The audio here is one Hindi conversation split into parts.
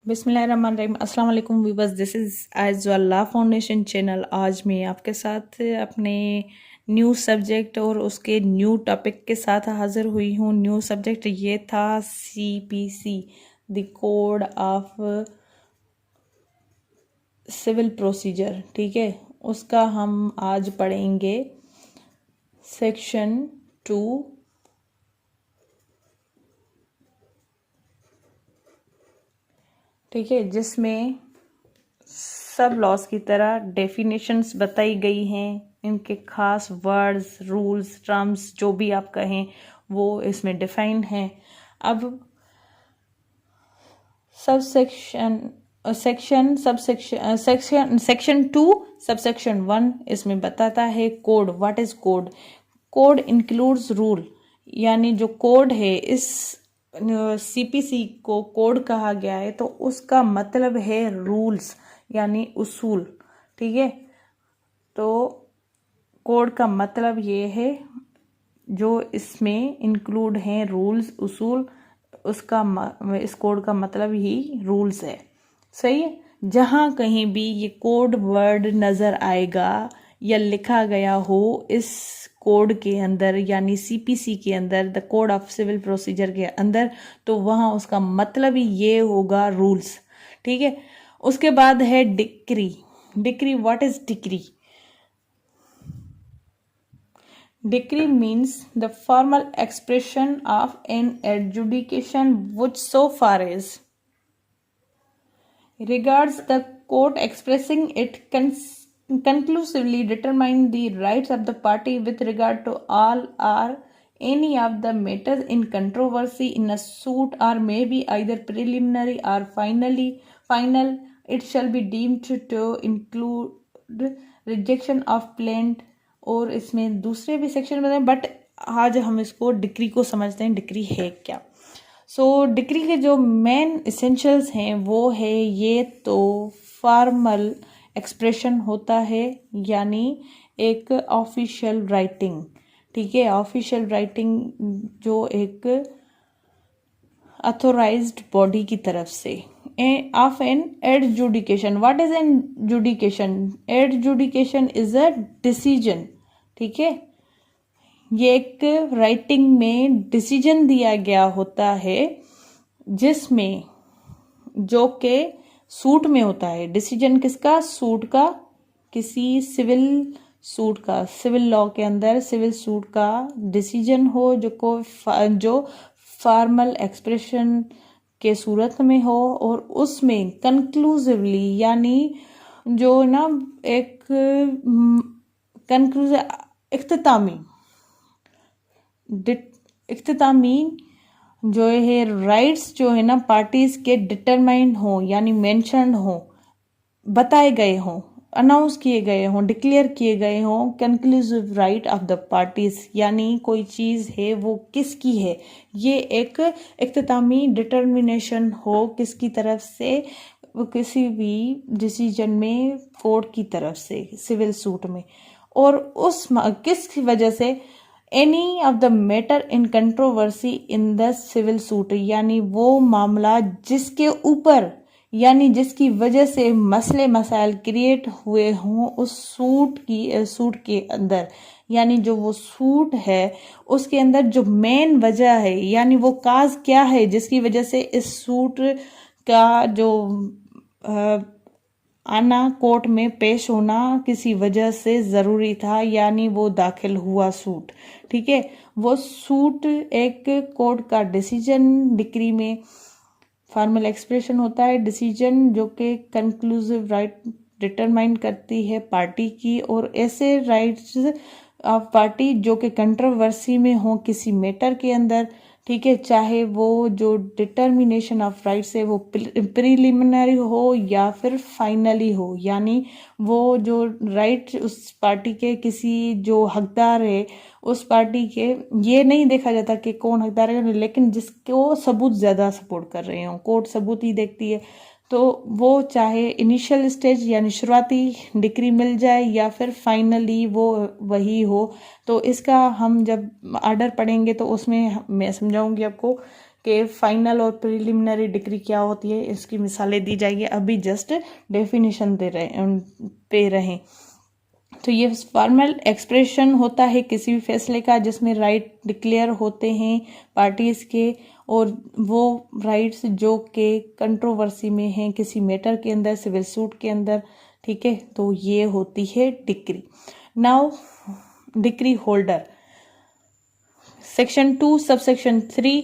बिस्मिल्लाहिर्रहमानिर्रहीम। अस्सलाम वालेकुम viewers, this is eyes law foundation channel. आज मैं आपके साथ अपने न्यू सब्जेक्ट और उसके न्यू टॉपिक के साथ हाज़िर हुई हूँ। न्यू सब्जेक्ट ये था CPC, the code of civil procedure. ठीक है, उसका हम आज पढ़ेंगे सेक्शन 2। ठीक है, जिसमें सब लॉज की तरह डेफिनेशंस बताई गई हैं, इनके खास वर्ड्स, रूल्स, टर्म्स जो भी आप कहें वो इसमें डिफाइन हैं। अब सेक्शन 2 सबसेक्शन 1 इसमें बताता है code. What is code? Code includes rule, यानी जो कोड है, इस CPC को कोड कहा गया है तो उसका मतलब है रूल्स यानी उसूल। ठीक है, तो कोड का मतलब ये है जो इसमें इंक्लूड हैं रूल्स, उसूल, उसका इस कोड का मतलब ही रूल्स है। सही है। जहाँ कहीं भी ये कोड वर्ड नज़र आएगा या लिखा गया हो इस कोड के अंदर यानी CPC के अंदर, the code of civil procedure के अंदर, तो वहाँ उसका मतलब ही ये होगा रूल्स। ठीक है, उसके बाद है decree. Decree, what is decree? Decree means the formal expression of an adjudication which so far as regards the court expressing it conclusively determine the rights of the party with regard to all or any of the matters in controversy in a suit, or may be either preliminary or final. It shall be deemed to include rejection of plaint, और इसमें दूसरे भी सेक्शन बताएं, बट आज हम इसको डिक्री को समझते हैं। डिक्री है क्या? डिक्री के जो मेन इसेंशियल्स हैं वो है, ये तो फॉर्मल एक्सप्रेशन होता है, यानी एक ऑफिशियल राइटिंग। ठीक है, ऑफिशियल राइटिंग जो एक अथोराइज्ड बॉडी की तरफ से of an adjudication. What is an judication? Adjudication is a decision. ठीक है, ये एक राइटिंग में डिसीजन दिया गया होता है जिसमें जो के सूट में होता है। डिसीजन किसका? सूट का, किसी सिविल सूट का। सिविल लॉ के अंदर सिविल सूट का डिसीजन हो जो फॉर्मल एक्सप्रेशन के सूरत में हो, और उसमें कंक्लूसिवली, यानी जो ना एक कंक्लूसिव इख्तितामी जो है राइट्स जो है ना पार्टीज के डिटरमाइंड हो, यानी मेंशन्ड हो, बताए गए हों, अनाउंस किए गए हों, डिक्लेयर किए गए हों। Conclusive right of the parties, यानी कोई चीज़ है वो किसकी है, ये एक इख्तितामी डिटर्मिनेशन हो किसकी तरफ से, किसी भी डिसीजन में कोर्ट की तरफ से सिविल सूट में, और उस किस वजह से any of the matter in controversy in the civil suit, यानी वो मामला जिसके ऊपर, यानी जिसकी वजह से मसले मसाइल क्रिएट हुए हों उस सूट के अंदर, यानी जो वो सूट है उसके अंदर जो मेन वजह है, यानी वो काज क्या है जिसकी वजह से इस सूट का जो आना, कोर्ट में पेश होना किसी वजह से ज़रूरी था, यानी वो दाखिल हुआ सूट। ठीक है, वो सूट एक कोर्ट का डिसीजन, डिक्री में फॉर्मल एक्सप्रेशन होता है, डिसीजन जो कि कंक्लूसिव राइट डिटरमाइन करती है पार्टी की, और ऐसे राइट्स ऑफ पार्टी जो कि कंट्रोवर्सी में हो किसी मैटर के अंदर। ठीक है, चाहे वो जो डिटर्मिनेशन ऑफ राइट्स है वो प्रीलिमिनरी हो या फिर फाइनली हो, यानी वो जो राइट उस पार्टी के किसी जो हकदार है उस पार्टी के, ये नहीं देखा जाता कि कौन हकदार है, लेकिन जिसको सबूत ज़्यादा सपोर्ट कर रहे हों, कोर्ट सबूत ही देखती है, तो वो चाहे इनिशियल स्टेज यानी शुरुआती डिक्री मिल जाए या फिर फाइनली वो वही हो। तो इसका हम जब आर्डर पढ़ेंगे तो उसमें मैं समझाऊंगी आपको के फाइनल और प्रिलिमिनरी डिक्री क्या होती है इसकी मिसालें दी जाएगी, अभी जस्ट डेफिनेशन दे रहे। तो ये फॉर्मल एक्सप्रेशन होता है किसी भी फैसले का जिसमें राइट डिक्लेयर होते हैं पार्टीज के, और वो राइट्स जो के कंट्रोवर्सी में हैं किसी मैटर के अंदर, सिविल सूट के अंदर, ठीक है। तो ये होती है decree. Now decree holder, section 2 subsection 3,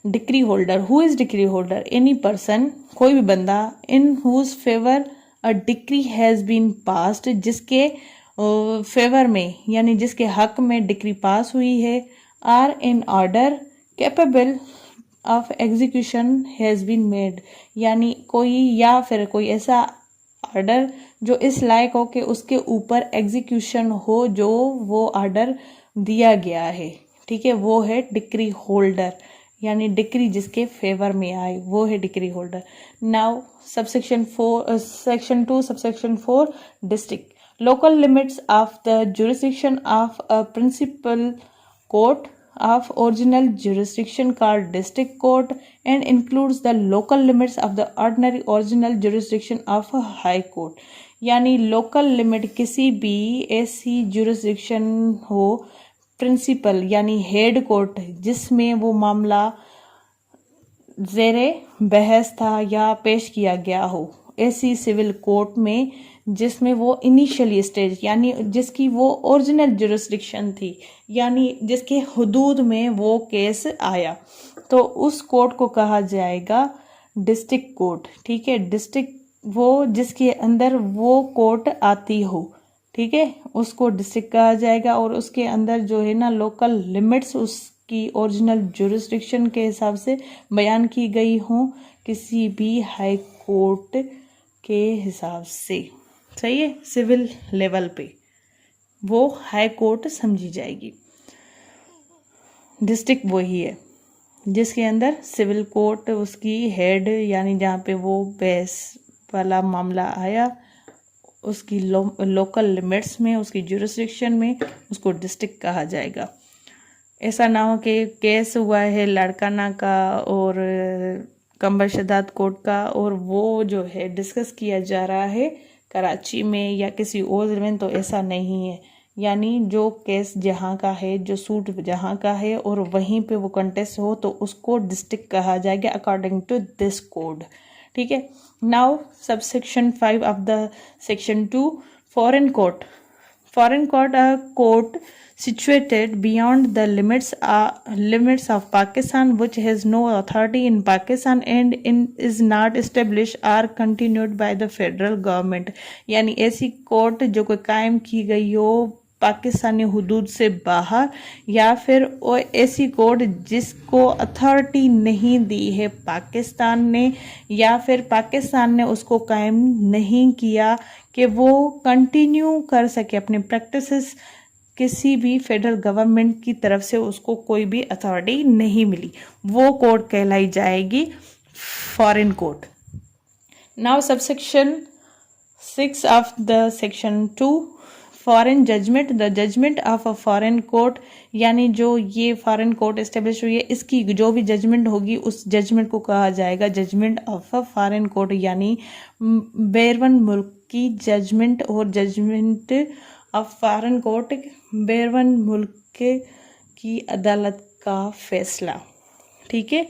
decree holder. Who is decree holder? Any person, कोई भी बंदा, in whose favour a decree has been passed, जिसके फेवर में यानी जिसके हक में डिक्री पास हुई है, or in order capable of execution has been made, यानी कोई या फिर कोई ऐसा ऑर्डर जो इस लायक हो कि उसके ऊपर एग्जीक्यूशन हो, जो वो ऑर्डर दिया गया है, ठीक है, वो है डिक्री होल्डर, यानी डिक्री जिसके फेवर में आए वो है decree holder. Now subsection 4 section 2 subsection 4, district. Local limits of the jurisdiction of a principal court of original jurisdiction called district court and includes the local limits of the ordinary original jurisdiction of a high court। यानी local limit किसी भी ऐसी jurisdiction हो प्रिंसिपल यानी हेड कोर्ट जिसमें वो मामला ज़ेरे बहस था या पेश किया गया हो, ऐसी सिविल कोर्ट में जिसमें वो इनिशियली स्टेज यानी जिसकी वो ओरिजिनल जुरिस्डिक्शन थी, यानी जिसके हुदूद में वो केस आया, तो उस कोर्ट को कहा जाएगा डिस्ट्रिक्ट कोर्ट, ठीक है। डिस्ट्रिक्ट वो जिसके अंदर वो कोर्ट आती हो, ठीक है, उसको डिस्ट्रिक्ट कहा जाएगा। और उसके अंदर जो है ना लोकल लिमिट्स उसकी ओरिजिनल जुरिस्डिक्शन के हिसाब से बयान की गई हों किसी भी हाई कोर्ट के हिसाब से, सही है। सिविल लेवल पे वो हाई कोर्ट समझी जाएगी। डिस्ट्रिक्ट वही है जिसके अंदर सिविल कोर्ट उसकी हेड यानी जहाँ पे वो बहस वाला मामला आया उसकी लोकल लिमिट्स में उसकी जुरिस्डिक्शन में उसको डिस्ट्रिक्ट कहा जाएगा। ऐसा ना हो कि केस हुआ है लड़काना का और कंबर शदात कोर्ट का और वो जो है डिस्कस किया जा रहा है कराची में या किसी और ज़िले में, तो ऐसा नहीं है। यानी जो केस जहाँ का है, जो सूट जहाँ का है और वहीं पे वो कंटेस्ट हो तो उसको डिस्ट्रिक्ट कहा जाएगा अकॉर्डिंग टू दिस कोड, ठीक है। Now subsection 5 of the section 2, foreign court. Foreign court, a court situated beyond the limits of Pakistan, which has no authority in Pakistan and is not established or continued by the federal government। यानी ऐसी कोर्ट जो कोई कायम की गई हो पाकिस्तानी हुदूद से बाहर, या फिर वो ऐसी कोर्ट जिसको अथॉरिटी नहीं दी है पाकिस्तान ने, या फिर पाकिस्तान ने उसको कायम नहीं किया कि वो कंटिन्यू कर सके अपने प्रैक्टिसेस, किसी भी फेडरल गवर्नमेंट की तरफ से उसको कोई भी अथॉरिटी नहीं मिली, वो कोर्ट कहलाई जाएगी foreign court. Now subsection 6 of the section 2, foreign judgment. The judgment of a foreign court, यानी जो ये फॉरेन कोर्ट एस्टेब्लिश हुई है इसकी जो भी जजमेंट होगी उस जजमेंट को कहा जाएगा judgment of a foreign court, यानी बैरवन मुल्क की जजमेंट। और जजमेंट ऑफ फॉरेन कोर्ट बैरवन मुल्क की अदालत का फैसला, ठीक है।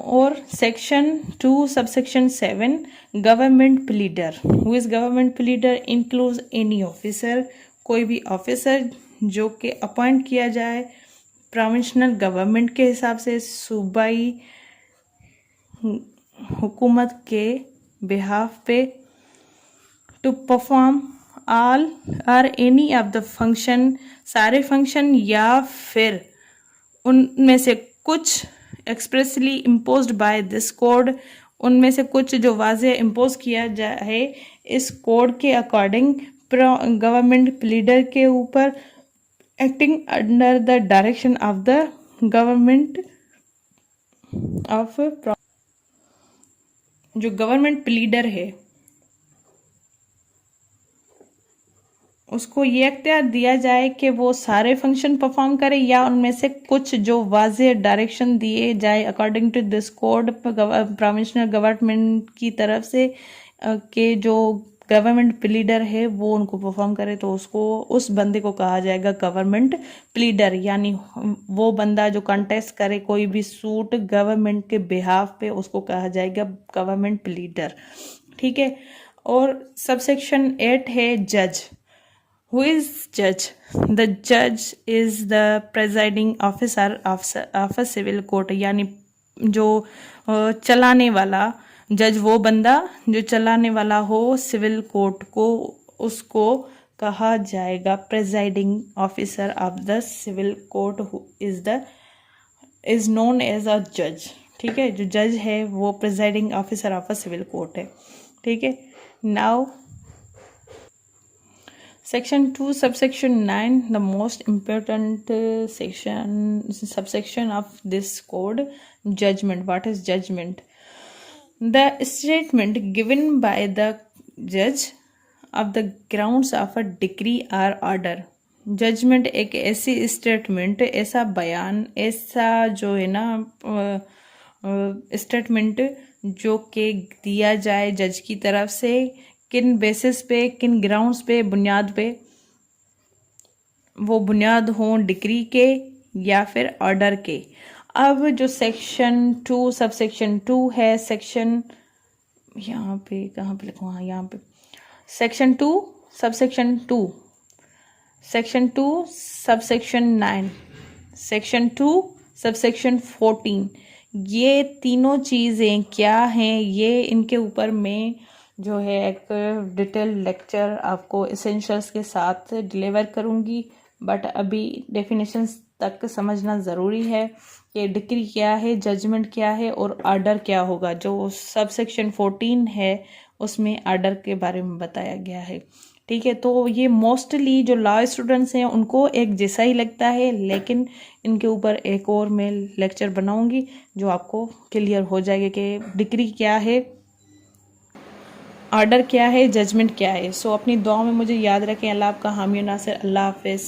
और section 2 subsection 7, government pleader. Who is government pleader? Includes any officer, कोई भी ऑफिसर जो कि अपॉइंट किया जाए प्रोविंशनल गवर्नमेंट के हिसाब से सूबाई हुकूमत के बिहाफ पे, to perform all or any of the function, सारे फंक्शन या फिर उनमें से कुछ expressly imposed by this code, उनमें से कुछ जो वाज़े इम्पोज किया जाए इस कोड के अकॉर्डिंग गवर्नमेंट प्लीडर के ऊपर, acting under the direction of the government of. जो गवर्नमेंट प्लीडर है उसको ये इख्तियार दिया जाए कि वो सारे फंक्शन परफॉर्म करे या उनमें से कुछ जो वाज़ेह डायरेक्शन दिए जाए according to this code provincial government की तरफ से कि जो गवर्नमेंट प्लीडर है वो उनको परफॉर्म करे, तो उसको उस बंदे को कहा जाएगा गवर्नमेंट प्लीडर। यानी वो बंदा जो कंटेस्ट करे कोई भी सूट गवर्नमेंट के बिहाफ पे, उसको कहा जाएगा गवर्नमेंट प्लीडर। ठीक है। और सबसेक्शन 8 है जज। Who is judge? The judge is the presiding officer of a civil court। यानी जो चलाने वाला जज, वो बंदा जो चलाने वाला हो सिविल कोर्ट को, उसको कहा जाएगा presiding officer of the civil court, who is known as a जज। ठीक है। जो जज है वो presiding officer of a civil court है। ठीक है। Now Section 2, subsection 9, the most important subsection of this code, judgment. What is judgment? The statement given by the judge of the grounds of a decree or order. Judgement एक ऐसी स्टेटमेंट, ऐसा बयान, ऐसा जो है ना स्टेटमेंट जो कि दिया जाए जज की तरफ से, किन बेसिस पे, किन ग्राउंड्स पे, बुनियाद पे, वो बुनियाद हो डिक्री के या फिर ऑर्डर के। अब जो सेक्शन 2 सबसेक्शन 2 है, सेक्शन यहाँ पे कहाँ पे लिखूँ, हाँ यहाँ पे, section 2 subsection 2, section 2 subsection 9, section 2 subsection 14, ये तीनों चीज़ें क्या हैं, ये इनके ऊपर में जो है एक डिटेल लेक्चर आपको एसेंशियल्स के साथ डिलीवर करूंगी। बट अभी डेफिनेशंस तक समझना ज़रूरी है कि डिक्री क्या है, जजमेंट क्या है और ऑर्डर क्या होगा। जो सबसेक्शन 14 है उसमें ऑर्डर के बारे में बताया गया है। ठीक है। तो ये मोस्टली जो लॉ स्टूडेंट्स हैं उनको एक जैसा ही लगता है, लेकिन इनके ऊपर एक और मैं लेक्चर बनाऊंगी जो आपको क्लियर हो जाएगा कि डिक्री क्या है, ऑर्डर क्या है, जजमेंट क्या है। सो अपनी दुआ में मुझे याद रखें। अल्लाह आपका हामी नासिर। अल्लाह हाफिज़।